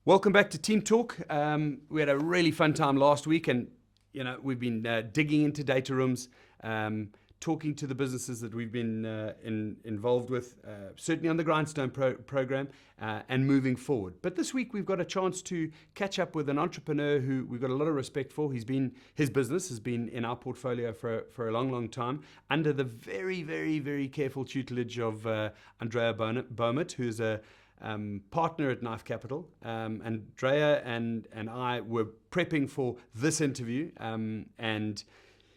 Welcome back to TeamTalk. We had a really fun time last week, and we've been digging into data rooms, talking to the businesses that we've been involved with, certainly on the Grindstone program, and moving forward. But this week we've got a chance to catch up with an entrepreneur who we've got a lot of respect for. His business has been in our portfolio for a long time, under the very, very, very careful tutelage of Andrea Boumert, who's a partner at Knife Capital. Andrea and I were prepping for this interview, and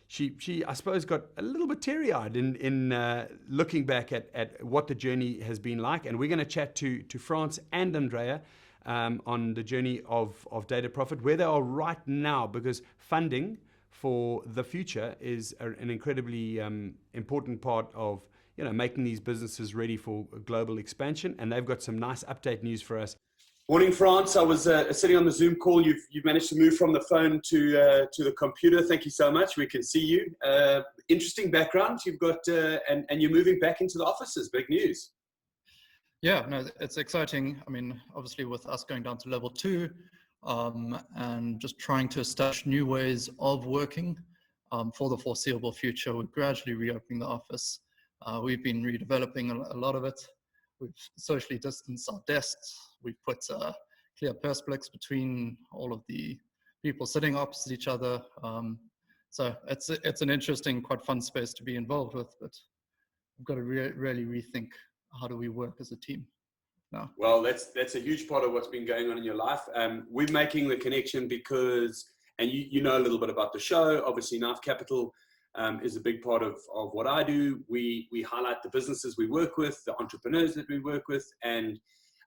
she I suppose got a little bit teary-eyed in looking back at what the journey has been like. And we're going to chat to Frans and Andrea on the journey of Data Profit, where they are right now, because funding for the future is an incredibly important part of making these businesses ready for global expansion, and they've got some nice update news for us. Morning, France. I was sitting on the Zoom call. You've managed to move from the phone to the computer. Thank you so much. We can see you. Interesting background you've got, and you're moving back into the offices. Big news. Yeah, no, it's exciting. I mean, obviously with us going down to level 2, and just trying to establish new ways of working for the foreseeable future, we're gradually reopening the office. We've been redeveloping a lot of it. We've socially distanced our desks. We've put clear perspex between all of the people sitting opposite each other. So it's an interesting, quite fun space to be involved with, but we've got to really rethink how do we work as a team now. Well, that's a huge part of what's been going on in your life. We're making the connection because, and you know a little bit about the show, obviously Knife Capital is a big part of what I do. We highlight the businesses we work with, the entrepreneurs that we work with, and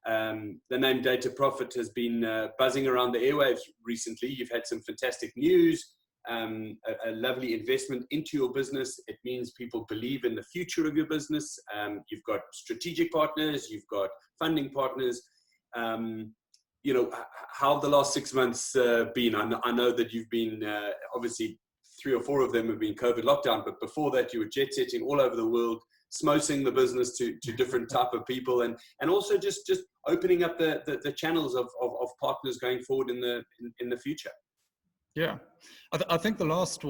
the name Data Profit has been buzzing around the airwaves recently. You've had some fantastic news, a lovely investment into your business. It means people believe in the future of your business. You've got strategic partners, you've got funding partners. How have the last 6 months been? I know that you've been obviously 3 or 4 of them have been COVID lockdown, but before that you were jet setting all over the world, smosing the business to different type of people, and also just opening up the channels of partners going forward in the future. Yeah, I think the last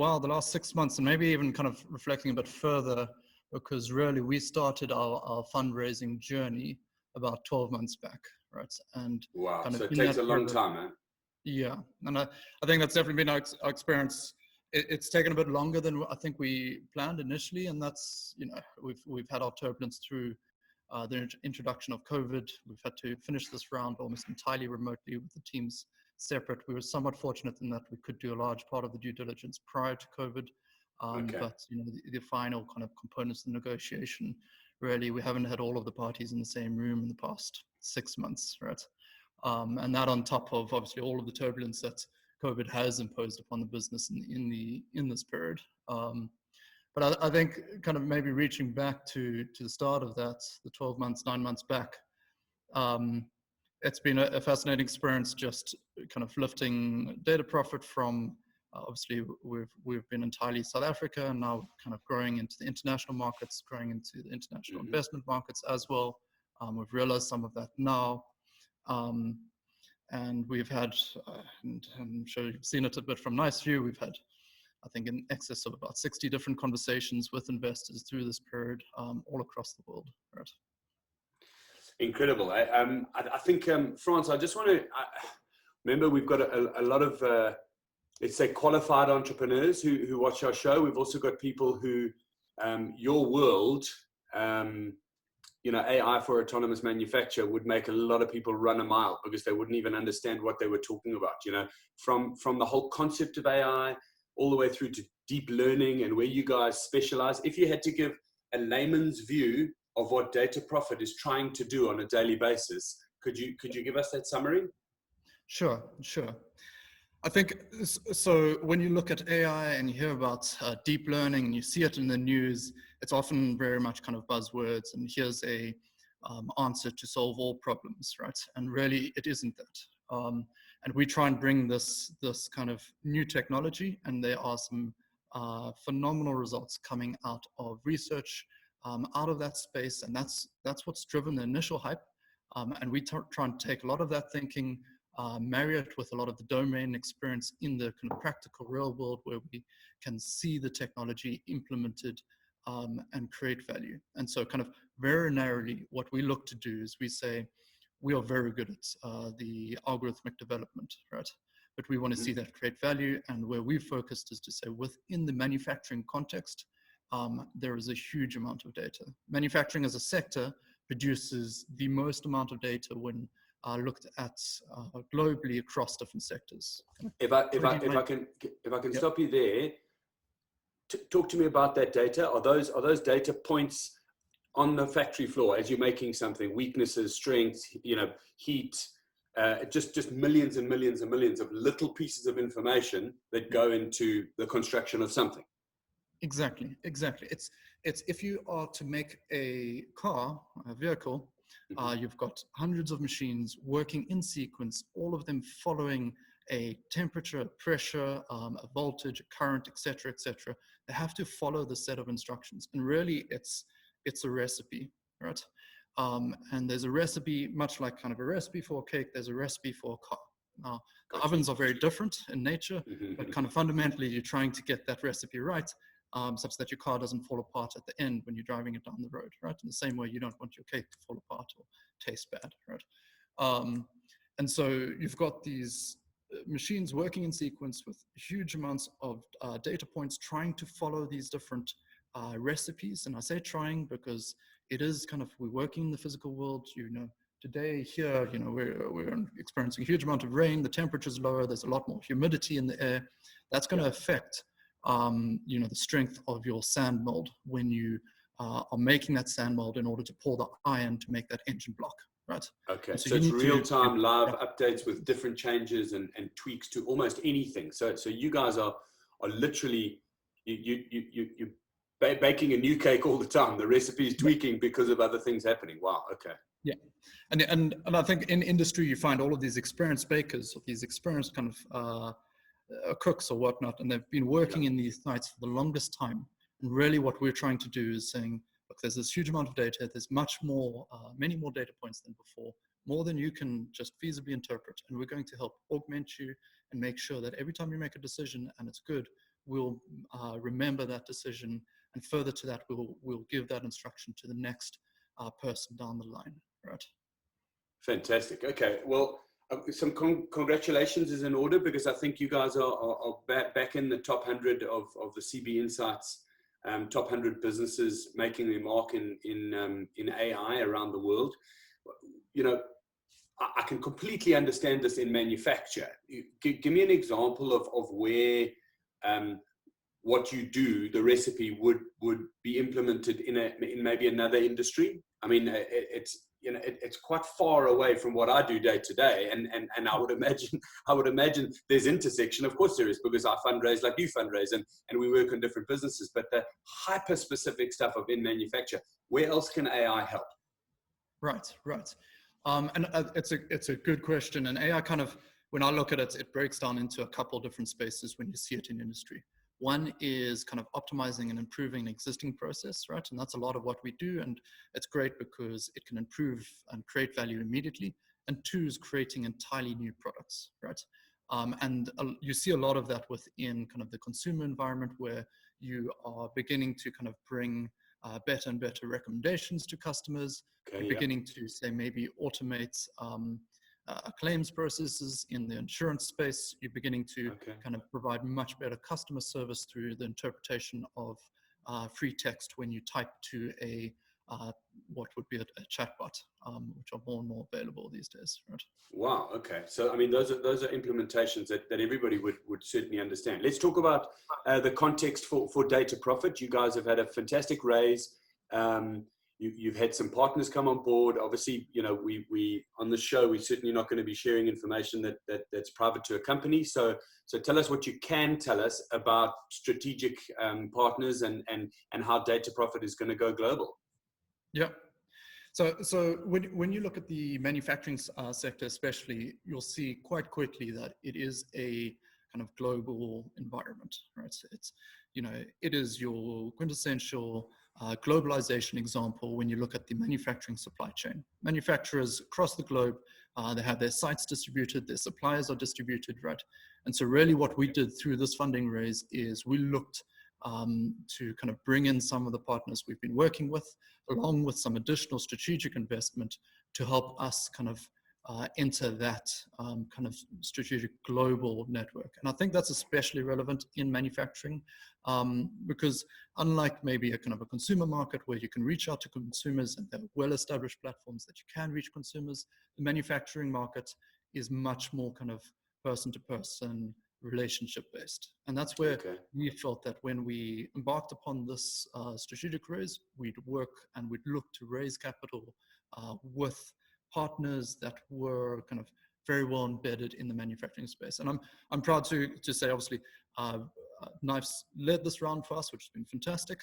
6 months, and maybe even kind of reflecting a bit further, because really we started our fundraising journey about 12 months back, right? And wow, so it takes a long time, man. Yeah, and I think that's definitely been our experience. It's taken a bit longer than I think we planned initially, and that's, we've had our turbulence through the introduction of COVID. We've had to finish this round almost entirely remotely with the teams separate. We were somewhat fortunate in that we could do a large part of the due diligence prior to COVID, okay. But the final kind of components of the negotiation, really, we haven't had all of the parties in the same room in the past 6 months, right? And that on top of obviously all of the turbulence that COVID has imposed upon the business in this period. But I think kind of maybe reaching back to the start of that, the 12 months, 9 months back, it's been a fascinating experience, just kind of lifting Data Profit from, obviously we've been entirely South Africa, and now kind of growing into the international markets, growing into the international investment markets as well. We've realized some of that now. And we've had, and I'm sure you've seen it a bit from Nice View, we've had, I think, in excess of about 60 different conversations with investors through this period, all across the world. Right? Incredible. I think, Frans, I just want to, remember we've got a lot of, let's say, qualified entrepreneurs who watch our show. We've also got people who, your world, AI for autonomous manufacture would make a lot of people run a mile, because they wouldn't even understand what they were talking about, from the whole concept of AI all the way through to deep learning and where you guys specialize. If you had to give a layman's view of what Data Profit is trying to do on a daily basis, could you give us that summary? Sure. I think, so when you look at AI and you hear about deep learning and you see it in the news, it's often very much kind of buzzwords, and here's a answer to solve all problems, right? And really it isn't that. And we try and bring this kind of new technology, and there are some phenomenal results coming out of research out of that space, and that's what's driven the initial hype. And we try and take a lot of that thinking, marry it with a lot of the domain experience in the kind of practical real world where we can see the technology implemented and create value. And so kind of very narrowly, what we look to do is we say, we are very good at the algorithmic development, right? But we want to see that create value. And where we've focused is to say within the manufacturing context, there is a huge amount of data. Manufacturing as a sector produces the most amount of data when looked at globally across different sectors. If I can stop you there, talk to me about that data. Are those data points on the factory floor as you're making something? Weaknesses, strengths, heat, just millions and millions and millions of little pieces of information that go into the construction of something. Exactly. It's if you are to make a car, a vehicle, you've got hundreds of machines working in sequence, all of them following a temperature, a pressure, a voltage, a current, etc., etc. They have to follow the set of instructions, and really, it's a recipe, right? And there's a recipe, much like kind of a recipe for a cake. There's a recipe for a car. Now, the ovens are very different in nature, but kind of fundamentally, you're trying to get that recipe right. Such that your car doesn't fall apart at the end when you're driving it down the road, right? In the same way, you don't want your cake to fall apart or taste bad, right? And so you've got these machines working in sequence with huge amounts of data points trying to follow these different recipes. And I say trying because it is kind of, we're working in the physical world, today here, we're experiencing a huge amount of rain, the temperature's lower, there's a lot more humidity in the air. That's going to affect the strength of your sand mold when you are making that sand mold in order to pour the iron to make that engine block, right? Okay, so it's real-time live updates with different changes and tweaks to almost anything. So you guys are literally, you baking a new cake all the time. The recipe is tweaking because of other things happening. Wow, okay. Yeah, and I think in industry you find all of these experienced bakers, or these experienced kind of cooks or whatnot, and they've been working in these sites for the longest time. And really what we're trying to do is saying, look, there's this huge amount of data, there's much more, many more data points than before, more than you can just feasibly interpret. And we're going to help augment you and make sure that every time you make a decision and it's good, we'll remember that decision. And further to that, we'll give that instruction to the next person down the line, right? Fantastic. Okay, well, some congratulations is in order, because I think you guys are back in the top 100 of the CB Insights, top 100 businesses making their mark in AI around the world. I can completely understand this in manufacture. Give me an example of where what you do, the recipe would be implemented in maybe another industry. I mean, it's quite far away from what I do day to day, and I would imagine there's intersection. Of course there is, because I fundraise like you fundraise, and we work on different businesses. But the hyper specific stuff of in manufacture, where else can AI help? Right. And it's a good question. And AI kind of, when I look at it, it breaks down into a couple different spaces when you see it in industry. One is kind of optimizing and improving an existing process, right? And that's a lot of what we do. And it's great because it can improve and create value immediately. And two is creating entirely new products, right? And you see a lot of that within kind of the consumer environment, where you are beginning to kind of bring better and better recommendations to customers. Okay, You're beginning to say maybe automate claims processes in the insurance space. You're beginning to kind of provide much better customer service through the interpretation of free text when you type to a what would be a chatbot, which are more and more available these days, right? Wow. Okay. So I mean, those are implementations that everybody would certainly understand. Let's talk about the context for Data Profit. You guys have had a fantastic raise. You've had some partners come on board. Obviously, we on the show, we're certainly not going to be sharing information that's private to a company. So tell us what you can tell us about strategic partners and how Data Profit is going to go global. Yeah. So when you look at the manufacturing sector, especially, you'll see quite quickly that it is a kind of global environment, right? It's, it is your quintessential globalization example when you look at the manufacturing supply chain. Manufacturers across the globe, they have their sites distributed, their suppliers are distributed, right? And so really what we did through this funding raise is we looked to kind of bring in some of the partners we've been working with, along with some additional strategic investment to help us kind of enter that kind of strategic global network. And I think that's especially relevant in manufacturing because unlike maybe a kind of a consumer market where you can reach out to consumers and there are well-established platforms that you can reach consumers, the manufacturing market is much more kind of person-to-person relationship-based. And that's where we felt that when we embarked upon this strategic raise, we'd work and we'd look to raise capital with partners that were kind of very well embedded in the manufacturing space. And I'm proud to say, obviously, Knife's led this round for us, which has been fantastic.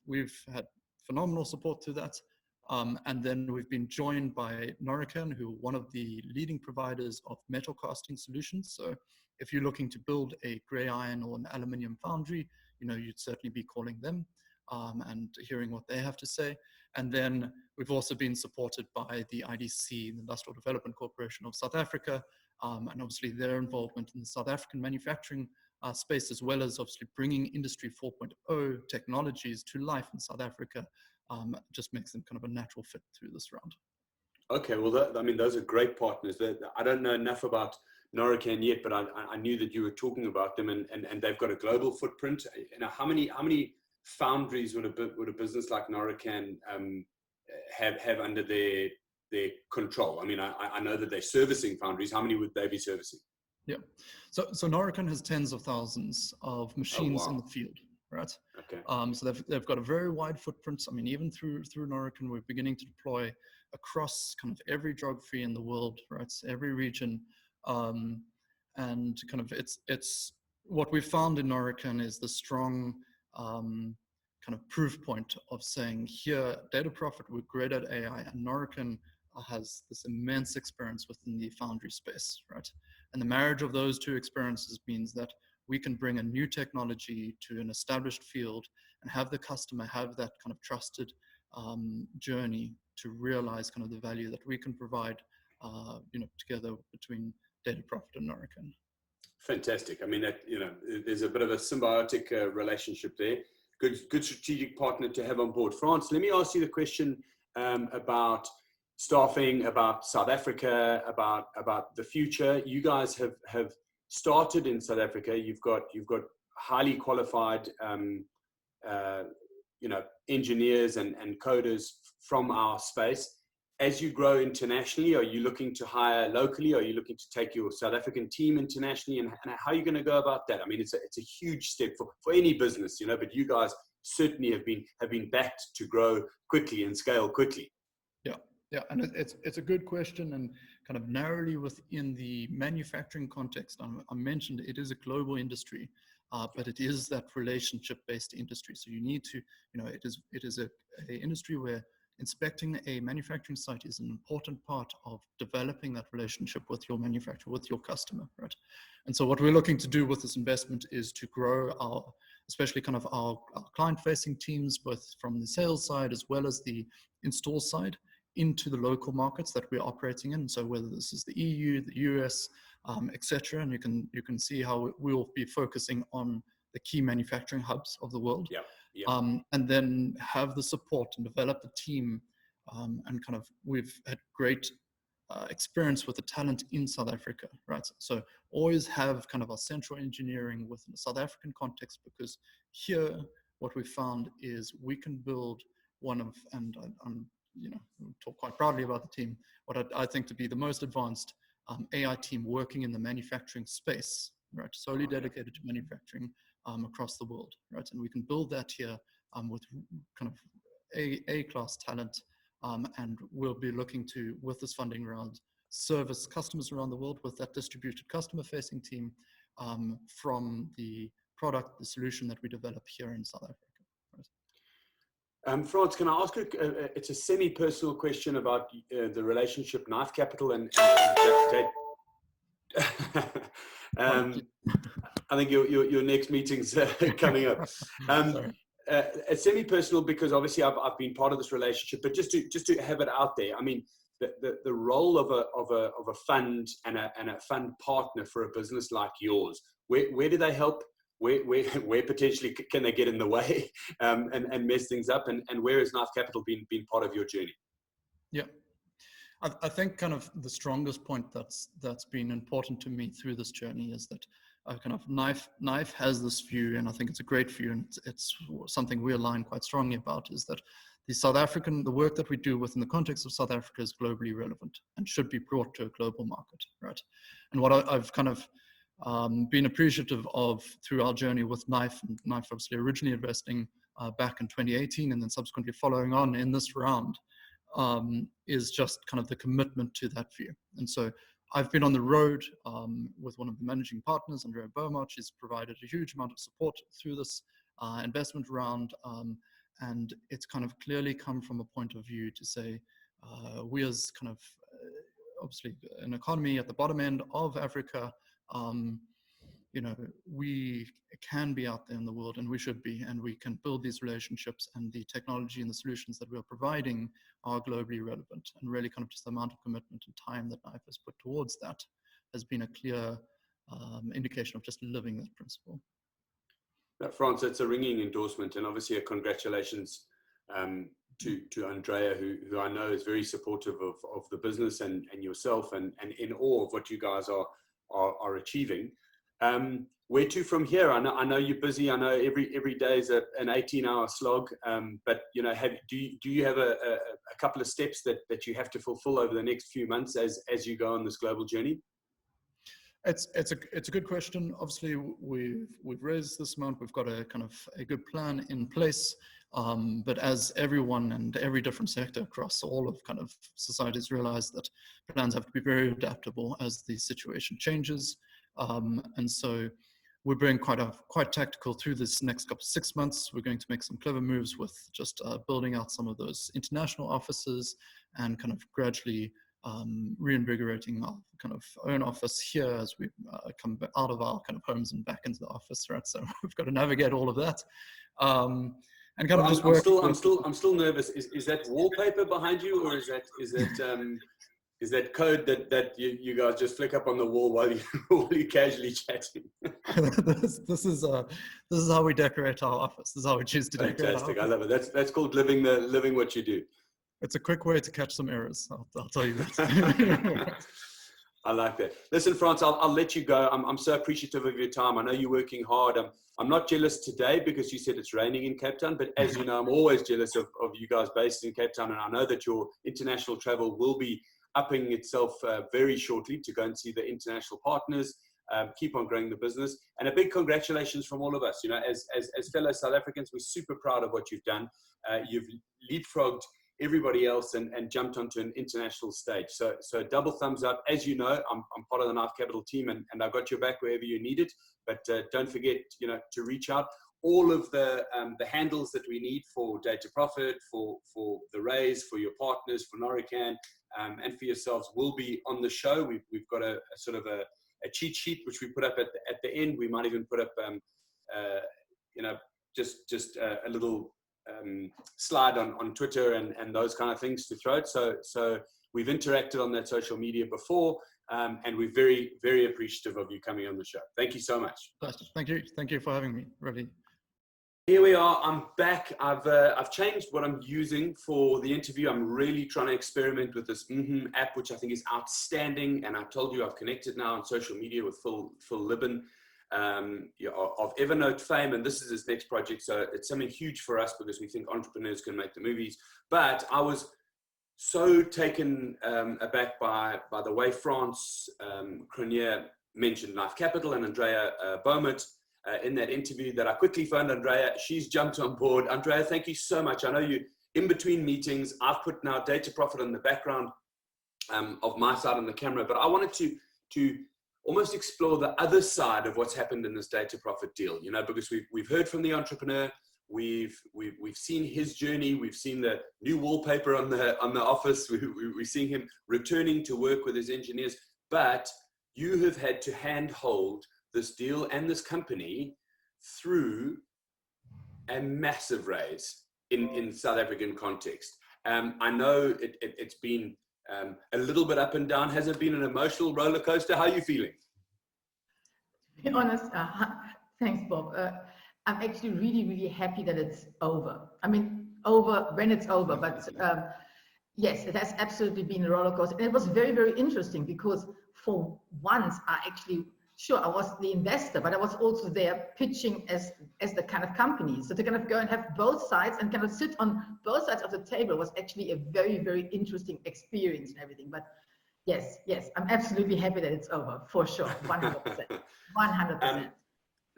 We've had phenomenal support through that. And then we've been joined by Norican, who are one of the leading providers of metal casting solutions. So if you're looking to build a gray iron or an aluminium foundry, you'd certainly be calling them and hearing what they have to say. And then we've also been supported by the IDC, the Industrial Development Corporation of South Africa, and obviously their involvement in the South African manufacturing space, as well as obviously bringing Industry 4.0 technologies to life in South Africa, just makes them kind of a natural fit through this round. Okay, well, those are great partners. I don't know enough about Norican yet, but I knew that you were talking about them, and they've got a global footprint. How many foundries would a business like Norican have under their control? I mean, I know that they're servicing foundries. How many would they be servicing? Yeah, so Norican has tens of thousands of machines in the field, right? Okay. So they've got a very wide footprint. I mean, even through Norican, we're beginning to deploy across kind of every geography in the world, right? So every region, and kind of it's what we found in Norican is the strong kind of proof point of saying here, Data Profit, we're great at AI, and Norican has this immense experience within the foundry space, right? And the marriage of those two experiences means that we can bring a new technology to an established field and have the customer have that kind of trusted journey to realize kind of the value that we can provide, together between Data Profit and Norican. Fantastic. I mean, there's a bit of a symbiotic relationship there. Good strategic partner to have on board. Frans, let me ask you the question about staffing, about South Africa, about the future. You guys have started in South Africa. You've got highly qualified engineers and coders from our space. As you grow internationally, are you looking to hire locally? Are you looking to take your South African team internationally? And how are you going to go about that? I mean, it's a huge step for any business, but you guys certainly have been backed to grow quickly and scale quickly. Yeah, and it's a good question, and kind of narrowly within the manufacturing context, I mentioned it is a global industry, but it is that relationship-based industry. So you need to, it is a industry where inspecting a manufacturing site is an important part of developing that relationship with your manufacturer, with your customer, right? And so what we're looking to do with this investment is to grow especially kind of our client-facing teams, both from the sales side as well as the install side, into the local markets that we're operating in. So whether this is the EU, the US, etc., and you can see how we'll be focusing on the key manufacturing hubs of the world. Yeah. And then have the support and develop the team, and kind of we've had great experience with the talent in South Africa, right? So always have kind of our central engineering within the South African context, because here what we found is we can build one of, and I'm talk quite proudly about the team, what I think to be the most advanced AI team working in the manufacturing space, right? Solely dedicated to manufacturing across the world, right? And we can build that here with kind of A-class talent, and we'll be looking to, with this funding round, service customers around the world with that distributed customer-facing team from the product, the solution that we develop here in South Africa. Frans, can I ask it's a semi-personal question about the relationship Knife Capital and I think your next meeting's coming up. a semi-personal, because obviously I've been part of this relationship, but just to have it out there. I mean, the role of a fund and a fund partner for a business like yours, where do they help? Where potentially can they get in the way and mess things up? And where has Knife Capital been part of your journey? Yeah. I think kind of the strongest point that's been important to me through this journey is that kind of Knife has this view, and I think it's a great view, and it's something we align quite strongly about, is that the work that we do within the context of South Africa is globally relevant and should be brought to a global market, right? And what I've kind of been appreciative of through our journey with Knife obviously originally investing back in 2018 and then subsequently following on in this round, is just kind of the commitment to that view. And so I've been on the road with one of the managing partners, Andrea Beaumont. She's provided a huge amount of support through this investment round. And it's kind of clearly come from a point of view to say, we as kind of obviously an economy at the bottom end of Africa, you know, we can be out there in the world, and we should be, and we can build these relationships, and the technology and the solutions that we're providing are globally relevant. And really kind of just the amount of commitment and time that Knife has put towards that has been a clear indication of just living that principle. Frans, it's a ringing endorsement, and obviously a congratulations to Andrea, who I know is very supportive of the business and yourself, and in awe of what you guys are achieving. Where to from here? I know you're busy. I know every day is an 18-hour slog. But you know, do you have a couple of steps that you have to fulfill over the next few months as you go on this global journey? It's a good question. Obviously, we've raised this amount. We've got a kind of a good plan in place. But as everyone and every different sector across all of kind of societies realize, that plans have to be very adaptable as the situation changes. And so we're being quite tactical through this next 6 months. We're going to make some clever moves with just building out some of those international offices and kind of gradually reinvigorating our kind of own office here as we come out of our kind of homes and back into the office, right? So we've got to navigate all of that. And kind of just I'm still nervous. Is that wallpaper behind you, or is that code that you guys just flick up on the wall while you're casually chatting? this is how we decorate our office. This is how we choose to decorate. Fantastic! I love it. That's called living what you do. It's a quick way to catch some errors. I'll tell you that. I like that. Listen, Frans, I'll let you go. I'm so appreciative of your time. I know you're working hard. I'm not jealous today because you said it's raining in Cape Town, but as you know, I'm always jealous of you guys based in Cape Town, and I know that your international travel will be upping itself very shortly to go and see the international partners, keep on growing the business. And a big congratulations from all of us. You know, as fellow South Africans, we're super proud of what you've done. You've leapfrogged everybody else and jumped onto an international stage. So double thumbs up. As you know, I'm part of the Knife Capital team, and I've got your back wherever you need it. But don't forget, you know, to reach out. All of the handles that we need for Data Profit, for the raise, for your partners, for Norican, and for yourselves will be on the show. We've got a sort of a cheat sheet which we put up at the end. We might even put up you know, just a little slide on Twitter and those kind of things to throw it. So we've interacted on that social media before, and we're very, very appreciative of you coming on the show. Thank you so much. Thank you for having me. Really. Here we are. I'm back. I've changed what I'm using for the interview. I'm really trying to experiment with this app, which I think is outstanding. And I told you I've connected now on social media with Phil Libben of Evernote fame, and this is his next project. So it's something huge for us because we think entrepreneurs can make the movies. But I was so taken aback by the way Frans Cronje mentioned Knife Capital and Andrea Beaumont in that interview that I quickly phoned Andrea. She's jumped on board. Andrea, thank you so much. I know you in between meetings. I've put now Data Profit on the background of my side on the camera, but I wanted to almost explore the other side of what's happened in this Data Profit deal, you know, because we've heard from the entrepreneur, we've seen his journey, we've seen the new wallpaper on the office, we've seen him returning to work with his engineers, but you have had to handhold this deal and this company through a massive raise in South African context. I know it's been a little bit up and down. Has it been an emotional roller coaster? How are you feeling? To be honest, thanks, Bob. I'm actually really happy that it's over. I mean, over when it's over, but yes, it has absolutely been a roller coaster. And it was very interesting because for once, I was the investor, but I was also there pitching as the kind of company. So to kind of go and have both sides and kind of sit on both sides of the table was actually a very interesting experience and everything. But yes, I'm absolutely happy that it's over, for sure, 100%. 100%.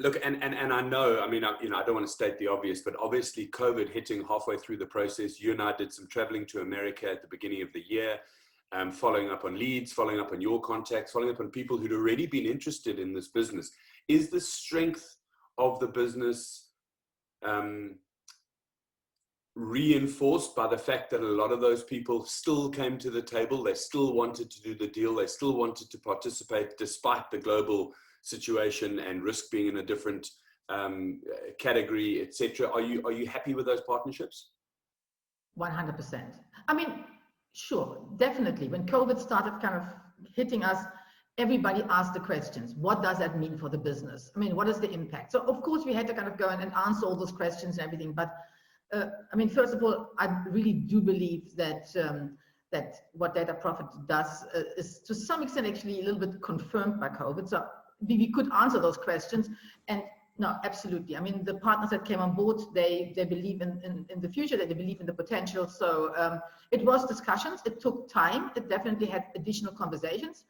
Look, and I know, I mean, I don't want to state the obvious, but obviously COVID hitting halfway through the process. You and I did some traveling to America at the beginning of the year, following up on leads, following up on your contacts, following up on people who'd already been interested in this business. Is the strength of the business reinforced by the fact that a lot of those people still came to the table? They still wanted to do the deal. They still wanted to participate despite the global situation and risk being in a different category, etc. Are you happy with those partnerships? 100%. I mean, sure, definitely. When COVID started kind of hitting us, everybody asked the questions. What does that mean for the business? I mean, what is the impact? So of course we had to kind of go in and answer all those questions and everything. But I mean, first of all, I really do believe that that what Data Profit does is to some extent actually a little bit confirmed by COVID. So we could answer those questions. And no, absolutely. I mean, the partners that came on board, they believe in the future, they believe in the potential. So it was discussions, it took time, it definitely had additional conversations,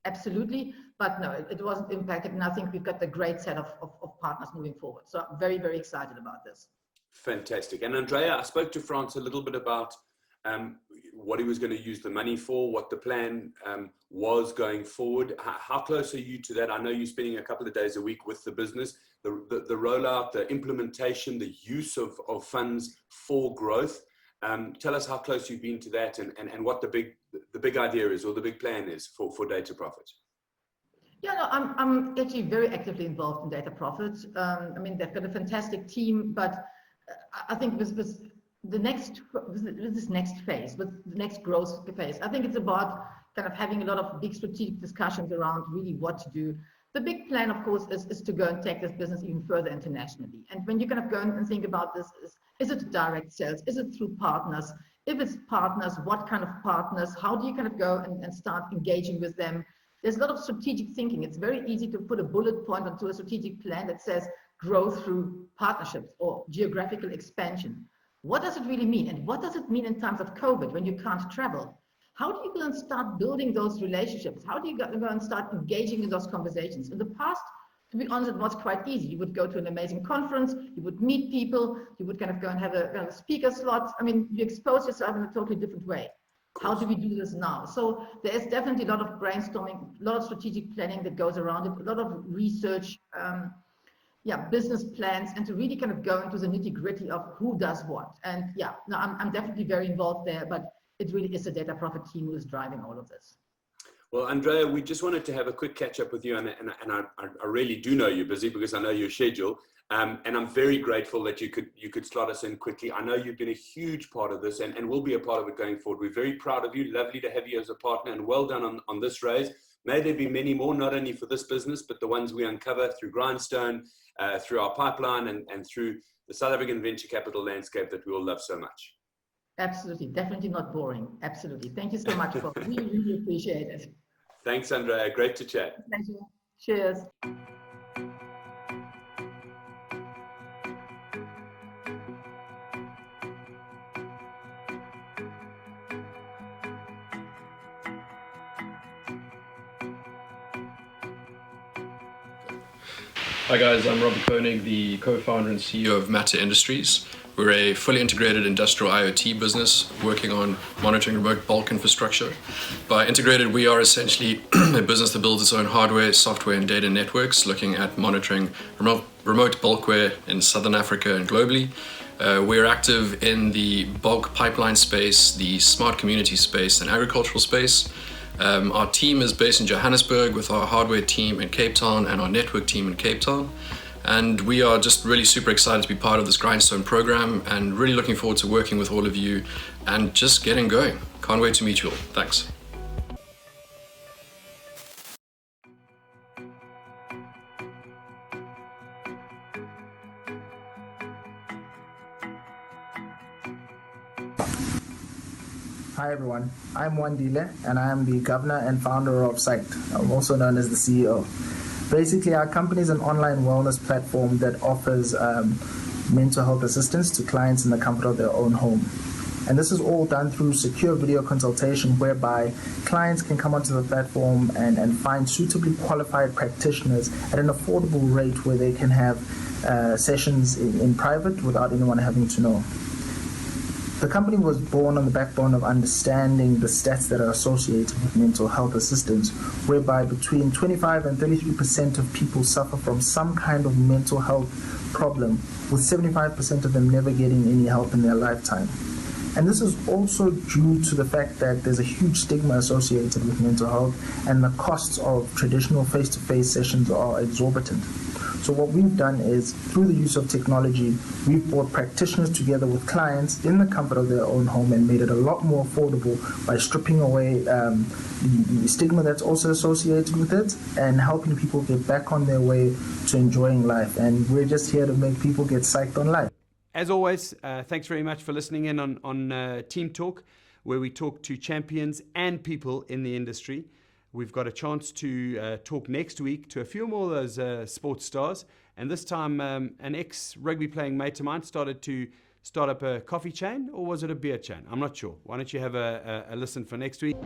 absolutely, but no, it wasn't impacted. And I think we've got a great set of partners moving forward. So I'm very excited about this. Fantastic. And Andrea, I spoke to Frans a little bit about what he was going to use the money for, what the plan was going forward. How close are you to that? I know you're spending a couple of days a week with the business, the rollout, the implementation, the use of funds for growth. Tell us how close you've been to that and what the big idea is or the big plan is for Data Profit. Yeah, no, I'm actually very actively involved in Data Profit. I mean, they've got a fantastic team, but I think with this next phase, with the next growth phase, I think it's about kind of having a lot of big strategic discussions around really what to do. The big plan, of course, is to go and take this business even further internationally. And when you kind of go and think about this, is it direct sales? Is it through partners? If it's partners, what kind of partners? How do you kind of go and start engaging with them? There's a lot of strategic thinking. It's very easy to put a bullet point onto a strategic plan that says grow through partnerships or geographical expansion. What does it really mean? And what does it mean in times of COVID when you can't travel? How do you go and start building those relationships? How do you go and start engaging in those conversations? In the past, to be honest, it was quite easy. You would go to an amazing conference, you would meet people, you would kind of go and have a speaker slot. I mean, you expose yourself in a totally different way. How do we do this now? So there's definitely a lot of brainstorming, a lot of strategic planning that goes around it, a lot of research, business plans, and to really kind of go into the nitty-gritty of who does what. And yeah, no, I'm definitely very involved there, but it really is the Data Profit team who is driving all of this. Well, Andrea, we just wanted to have a quick catch up with you, and I really do know you're busy because I know your schedule, and I'm very grateful that you could slot us in quickly. I know you've been a huge part of this and will be a part of it going forward. We're very proud of you. Lovely to have you as a partner, and well done on this raise. May there be many more, not only for this business, but the ones we uncover through Grindstone, through our pipeline, and through the South African venture capital landscape that we all love so much. Absolutely. Definitely not boring. Absolutely. Thank you so much, Bob. We really appreciate it. Thanks, Andrea. Great to chat. Thank you. Cheers. Hi guys, I'm Robert Koenig, the co-founder and CEO of Matter Industries. We're a fully integrated industrial IoT business working on monitoring remote bulk infrastructure. By integrated, we are essentially a business that builds its own hardware, software, and data networks, looking at monitoring remote bulkware in Southern Africa and globally. We're active in the bulk pipeline space, the smart community space, and agricultural space. Our team is based in Johannesburg with our hardware team in Cape Town and our network team in Cape Town. And we are just really super excited to be part of this Grindstone program and really looking forward to working with all of you and just getting going. Can't wait to meet you all. Thanks. Hi everyone, I'm Wandile and I am the governor and founder of Sight. I'm also known as the CEO. Basically, our company is an online wellness platform that offers mental health assistance to clients in the comfort of their own home. And this is all done through secure video consultation whereby clients can come onto the platform and find suitably qualified practitioners at an affordable rate where they can have sessions in private without anyone having to know. The company was born on the backbone of understanding the stats that are associated with mental health assistance, whereby between 25 and 33% of people suffer from some kind of mental health problem, with 75% of them never getting any help in their lifetime. And this is also due to the fact that there's a huge stigma associated with mental health, and the costs of traditional face-to-face sessions are exorbitant. So what we've done is, through the use of technology, we've brought practitioners together with clients in the comfort of their own home and made it a lot more affordable by stripping away the stigma that's also associated with it and helping people get back on their way to enjoying life. And we're just here to make people get psyched on life. As always, thanks very much for listening in on TeamTalk, where we talk to champions and people in the industry. We've got a chance to talk next week to a few more of those sports stars. And this time, an ex-rugby playing mate of mine started to start up a coffee chain, or was it a beer chain? I'm not sure. Why don't you have a listen for next week?